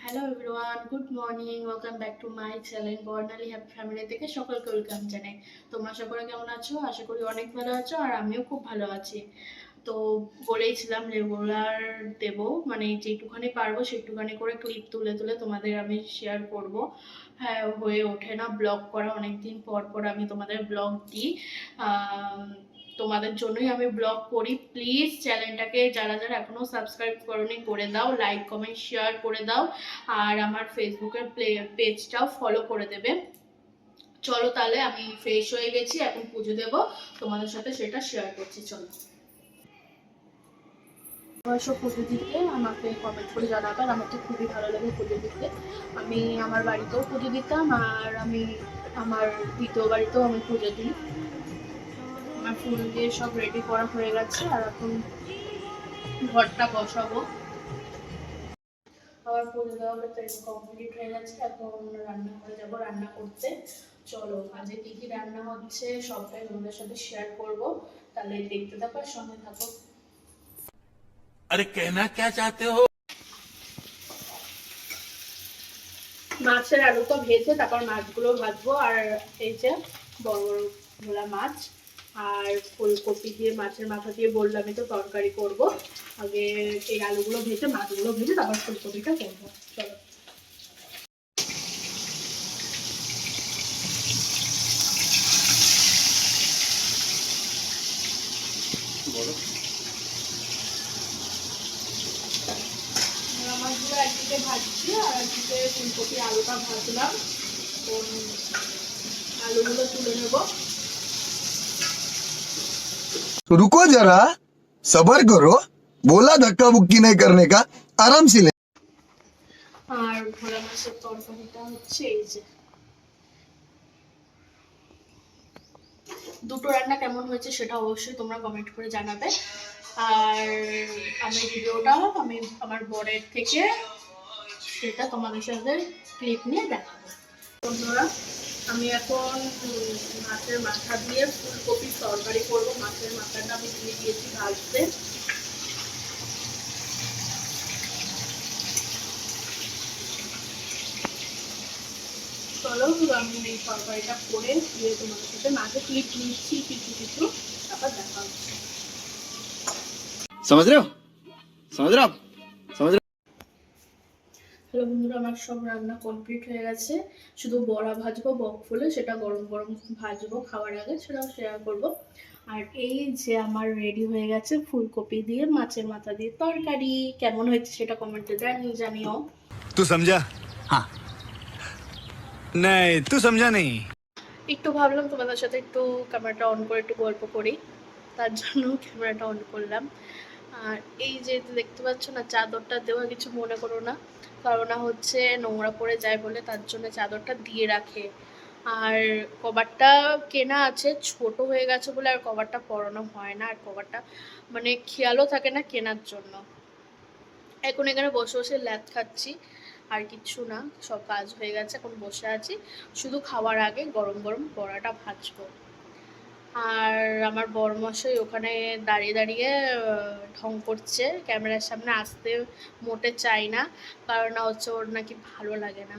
Hello everyone, good morning, welcome back to my channel Barnali happy family থেকে সকলকে welcome জানাই। তোমরা সকলে কেমন আছো? আশা করি অনেক ভালো আছো, আর আমিও খুব ভালো আছি। তো বলেইছিলাম রেগুলার দেব, মানে যেটুখানি পারবো সেটুখানি করে ক্লিপ তুলে তুলে তোমাদের আমি শেয়ার করব। হ্যাঁ, হয়ে ওঠে না ব্লগ করা, অনেকদিন পর পর আমি তোমাদের ব্লগ দিই। তোমাদের জন্যই আমি ব্লগ করি। প্লিজ চ্যানেলটাকে যারা যারা এখনো সাবস্ক্রাইব করোনি করে দাও, লাইক কমেন্ট শেয়ার করে দাও, আর আমার ফেসবুকের পেজটাও ফলো করে দেবে। চলো তাহলে আমি ফ্রেশ হয়ে গেছি, এখন পুজো দেব, তোমাদের সাথে সেটা শেয়ার করছি। চলো সব পুজো দিতে আমাকে কমেন্ট করে জানাবে, আর আমার তো খুবই ভালো লাগে পুজো দিতে। আমি আমার বাড়িতেও পুজো দিতাম, আর আমি আমার দ্বিতীয় বাড়িতেও আমি পুজো দিই। আমার ফুল দিয়ে সব রেডি করা হয়ে গেছে, আর এখন ঘরটা বসাবো। আমার পুজো দেওয়া কমপ্লিট হয়ে গেছে, এখন রান্নাঘরে যাবো রান্না করতে। চলো আজকে কি কি রান্না হচ্ছে সবটাই তোমাদের সাথে শেয়ার করব, তাহলে দেখতে থাকো আর সঙ্গে থাকো। अरे कहना क्या चाहते हो? মাছের আলুটা ভেজে তারপর মাছগুলো ভাজবো, আর এই যে বড় বড় ভোলা মাছ আর ফুলকপি দিয়ে মাছের মাথা দিয়ে বললামই তো তরকারি করব। আগে এই আলুগুলো ভেজে মাছগুলো ভেজে তারপর ফুলকপিটা করবো। চলো बोलो। মাছগুলো একদিকে ভাজছি আর একদিকে ফুলকপি আলুটা ভাজলাম। আলুগুলো তুলে নেব। रुको जरा, सबर करो। बोला धक्का बुक्की नहीं करने का, आराम से ले। আর ভোলা মাছের তরকারিটা হচ্ছে এই যে। দুটো রান্না কেমন হয়েছে সেটা অবশ্যই তোমরা কমেন্ট করে জানাবে। আর আমি ভিডিওটা আমি আমার বরের থেকে সেটা তোমাদের সাথে ক্লিপ নিয়ে দেখাবো। বন্ধুরা, আমি এখন মাছের মাথা দিয়ে ফুলকপির তরকারি করবো। মাছের মাথাটা আমি দিয়ে দিয়েছি ভাজতে। চলো আমি এই তরকারিটা করে দিয়ে তোমাদের সাথে মাঝে ক্লিপ নিচ্ছি কিছু কিছু, তারপর দেখা হচ্ছে। समझ रहे हो? समझ रहे हो आप? समझ रहे হ্যালো বন্ধুরা, আমার সব রান্না কমপ্লিট হয়ে গেছে, শুধু বড়া ভাজবো বক ফুলে, সেটা গরম গরম ভাজবো খাওয়ার আগে, সেটাও শেয়ার করব। আর এই যে আমার রেডি হয়ে গেছে ফুলকপি দিয়ে মাছের মাথা দিয়ে তরকারি। কেমন হয়েছে সেটা কমেন্টে জানিও। तू समझा? हाँ। नहीं, तू समझा नहीं। একটু ভাবলাম তোমাদের সাথে একটু ক্যামেরাটা অন করে একটু গল্প করি, তার জন্য ক্যামেরাটা অন করলাম। আর এই যে দেখতে পাচ্ছ না, চাদরটা দেওয়া, কিছু মনে করো না, কারণ হচ্ছে নোংরা পড়ে যায় বলে তার জন্য চাদরটা দিয়ে রাখে। আর কভারটা কেনা আছে, ছোট হয়ে গেছে বলে আর কভারটা পরানো হয় না, আর কভারটা মানে খেয়ালও থাকে না কেনার জন্য। এখন এখানে বসে বসে ল্যাদ খাচ্ছি, আর কিচ্ছু না, সব কাজ হয়ে গেছে, এখন বসে আছি, শুধু খাওয়ার আগে গরম গরম বড়াটা ভাজবো। আর আমার বড়মশাই ওখানে দাঁড়িয়ে দাঁড়িয়ে ঢং করছে, ক্যামেরার সামনে আসতে মোটে চাই না, কারণ হচ্ছে ওর নাকি ভালো লাগে না।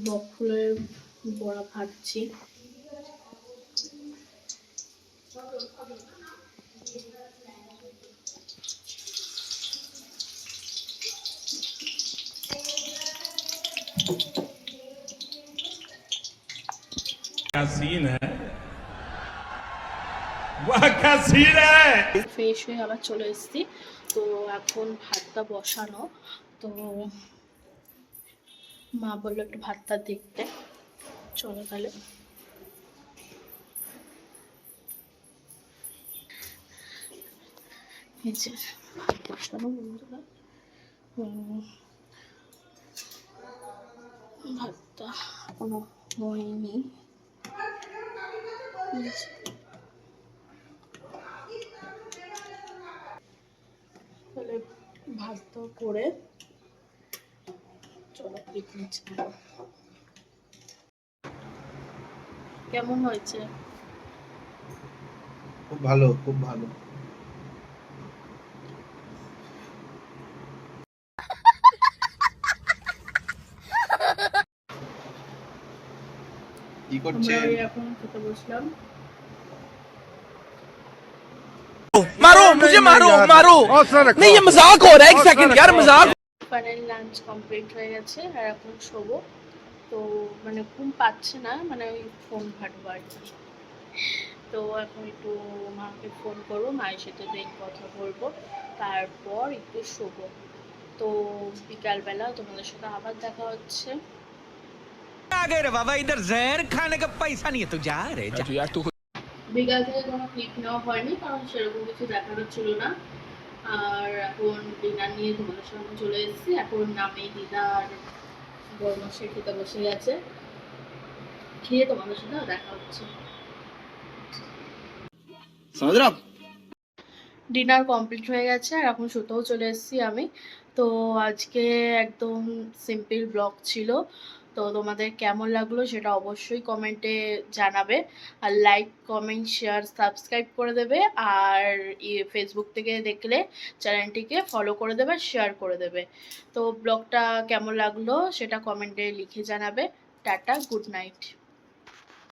বকফুলের বড়া ভাজছি। क्या सीन है? वाह क्या सीन है! ফ্রেশ হয়ে আবার চলে এসেছি, তো এখন ভাতটা বসানো। তো মা বললো একটু ভাতটা দেখতে, চলো তাহলে। এই যে ভাত বসানো বন্ধুরা, ভাতটা এখনো হয়নি। তাহলে ভাতটা করে চলো ক্লিপ নিচ্ছে। কেমন হয়েছে? খুব ভালো, খুব ভালো। কি আমরা করছেন? ওই এখন খেতে বসলাম। मारो मुझे मारो मारो नहीं ये मजाक हो रहा है एक सेकंड यार मजाक ফাইনালি লাঞ্চ কমপ্লিট হয়ে গেছে আর এখন শোবো। তো মানে ঘুম পাচ্ছে না, মানে ওই ফোন ঘাটবো আর কি। তো এখন একটু মাকে ফোন করবো, মায়ের সাথে দেন কথা বলবো, তারপর একটু শোবো। তো বিকালবেলা তোমাদের সাথে আবার দেখা হচ্ছে। आ गए रे बाबा इधर जहर खाने का पैसा नहीं है तू जा रे जा। বিকাল থেকে কোনো ক্লিপ নেওয়া হয়নি, কারণ সেরকম কিছু দেখানো ছিল না। আর এখন ডিনার নিয়ে তোমাদের সামনে চলে এসেছি। এখন আমি দিদা আর বর্মশাই খেতে বসে গেছে, খেয়ে তোমাদের সাথে দেখা হচ্ছে। समझ रहे हो आप? ডিনার কমপ্লিট হয়ে গেছে আর এখন শুতেও চলে এসেছি আমি। তো আজকে একদম সিম্পল ব্লগ ছিল। তো তোমাদের কেমন লাগলো সেটা অবশ্যই কমেন্টে জানাবে। আর লাইক কমেন্ট শেয়ার সাবস্ক্রাইব করে দেবে। আর ফেসবুক থেকে দেখলে চ্যানেলটিকে ফলো করে দেবে, শেয়ার করে দেবে। তো ব্লগটা কেমন লাগলো সেটা কমেন্টে লিখে জানাবে। Tata, good night.